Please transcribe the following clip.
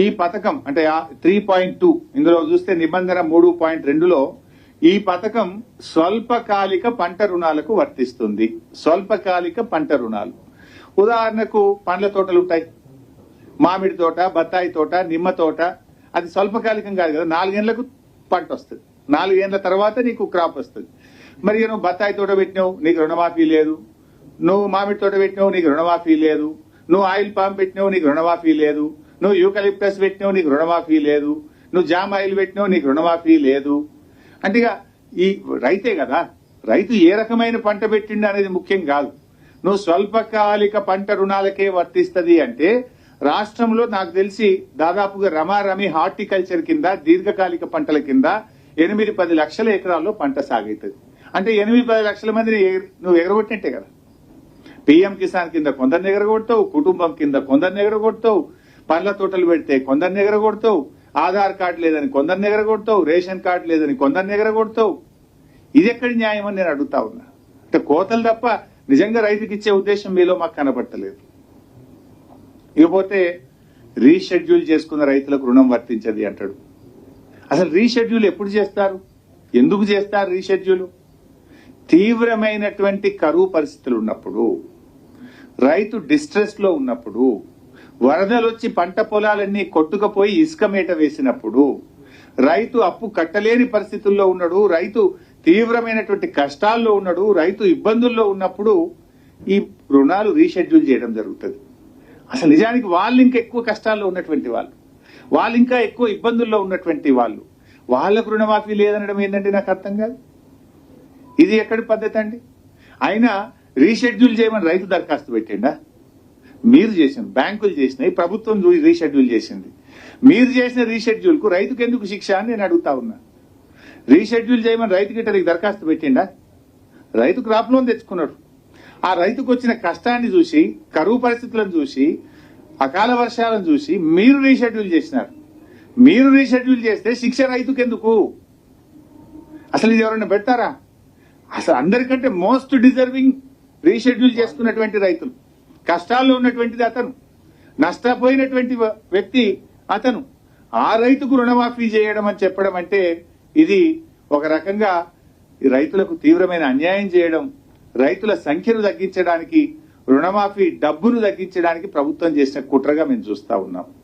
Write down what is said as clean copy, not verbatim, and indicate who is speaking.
Speaker 1: ఈ పథకం అంటే 3.2 ఇందులో చూస్తే నిబంధన 3.2లో ఈ పథకం స్వల్పకాలిక పంట రుణాలకు వర్తిస్తుంది. స్వల్పకాలిక పంట రుణాలు ఉదాహరణకు పండ్ల తోటలు ఉంటాయి, మామిడి తోట, బత్తాయి తోట, నిమ్మ తోట. అది స్వల్పకాలికం కాదు కదా, 4 ఏళ్లకు పంట వస్తుంది, 4 ఏళ్ల తర్వాత నీకు క్రాప్ వస్తుంది. మరి నువ్వు బత్తాయి తోట పెట్టినావు, నీకు రుణమాఫీ లేదు. నువ్వు మామిడి తోట పెట్టినావు, నీకు రుణమాఫీ లేదు. నువ్వు ఆయిల్ పామ్ పెట్టినావు, నీకు రుణమాఫీ లేదు. నువ్వు యూకలిప్టస్ పెట్టినావు, నీకు రుణమాఫీ లేదు. నువ్వు జామ్ ఆయిల్ పెట్టినావు, నీకు రుణమాఫీ లేదు. అంటే ఈ రైతే కదా, రైతు ఏ రకమైన పంట పెట్టిండు అనేది ముఖ్యం కాదు. నువ్వు స్వల్పకాలిక పంట రుణాలకే వర్తిస్తుంది అంటే రాష్ట్రంలో నాకు తెలిసి దాదాపుగా రమారమి హార్టికల్చర్ కింద దీర్ఘకాలిక పంటల కింద 8-10 లక్షల ఎకరాల్లో పంట సాగుతుంది. అంటే 8-10 లక్షల మందిని నువ్వు ఎగరగొట్టినట్టే కదా. పిఎం కిసాన్ కింద కొందరిని ఎగరగొడతావు, కుటుంబం కింద కొందరిని ఎగరగొడతావు, పండ్ల తోటలు పెడితే కొందరిని ఎగరగొడతావు, ఆధార్ కార్డు లేదని కొందరిని ఎగరగొడతావు, రేషన్ కార్డు లేదని కొందరిని ఎగరగొడతావు. ఇది ఎక్కడి న్యాయం అని నేను అడుగుతా ఉన్నా. అంటే కోతలు తప్ప నిజంగా రైతుకి ఇచ్చే ఉద్దేశం మీలో మాకు కనబడతలేదు. ఇకపోతే రీషెడ్యూల్ చేసుకున్న రైతులకు రుణం వర్తించది అంటాడు. అసలు రీషెడ్యూల్ ఎప్పుడు చేస్తారు, ఎందుకు చేస్తారు రీషెడ్యూల్? తీవ్రమైనటువంటి కరువు పరిస్థితులు ఉన్నప్పుడు, రైతు డిస్ట్రెస్ లో ఉన్నప్పుడు, వరదలు వచ్చి పంట పొలాలన్నీ కొట్టుకుపోయి ఇసుక మేట వేసినప్పుడు, రైతు అప్పు కట్టలేని పరిస్థితుల్లో ఉన్నాడు, రైతు తీవ్రమైనటువంటి కష్టాల్లో ఉన్నాడు, రైతు ఇబ్బందుల్లో ఉన్నప్పుడు ఈ రుణాలు రీషెడ్యూల్ చేయడం జరుగుతుంది. అసలు నిజానికి వాళ్ళు ఇంకా ఎక్కువ కష్టాల్లో ఉన్నటువంటి వాళ్ళు ఇంకా ఎక్కువ ఇబ్బందుల్లో ఉన్నటువంటి వాళ్ళకు రుణమాఫీ లేదనడం ఏంటంటే నాకు అర్థం కాదు. ఇది ఎక్కడి పద్ధతి అండి? అయినా రీషెడ్యూల్ చేయమని రైతు దరఖాస్తు పెట్టిండా? మీరు చేసింది, బ్యాంకులు చేసినాయి, ప్రభుత్వం రీషెడ్యూల్ చేసింది. మీరు చేసిన రీషెడ్యూల్ కు రైతుకు ఎందుకు శిక్ష అని నేను అడుగుతా ఉన్నా. రీషెడ్యూల్ చేయమని రైతుకి ఇతనికి దరఖాస్తు పెట్టిండా? రైతు క్రాప్ లోన్ తెచ్చుకున్నాడు. ఆ రైతుకు వచ్చిన కష్టాన్ని చూసి, కరువు పరిస్థితులను చూసి, అకాల వర్షాలను చూసి మీరు రీషెడ్యూల్ చేసినారు. మీరు రీషెడ్యూల్ చేస్తే శిక్ష రైతుకు ఎందుకు? అసలు ఇది ఎవరైనా పెడతారా? అసలు అందరికంటే మోస్ట్ డిజర్వింగ్ రీషెడ్యూల్ చేసుకున్నటువంటి రైతులు, కష్టాల్లో ఉన్నటువంటిది అతను, నష్టపోయినటువంటి వ్యక్తి అతను. ఆ రైతుకు రుణమాఫీ చేయడం అని చెప్పడం అంటే ఇది ఒక రకంగా రైతులకు తీవ్రమైన అన్యాయం చేయడం. రైతుల సంఖ్యను తగ్గించడానికి, రుణమాఫీ డబ్బును తగ్గించడానికి ప్రభుత్వం చేసిన కుట్రగా మేము చూస్తా ఉన్నాం.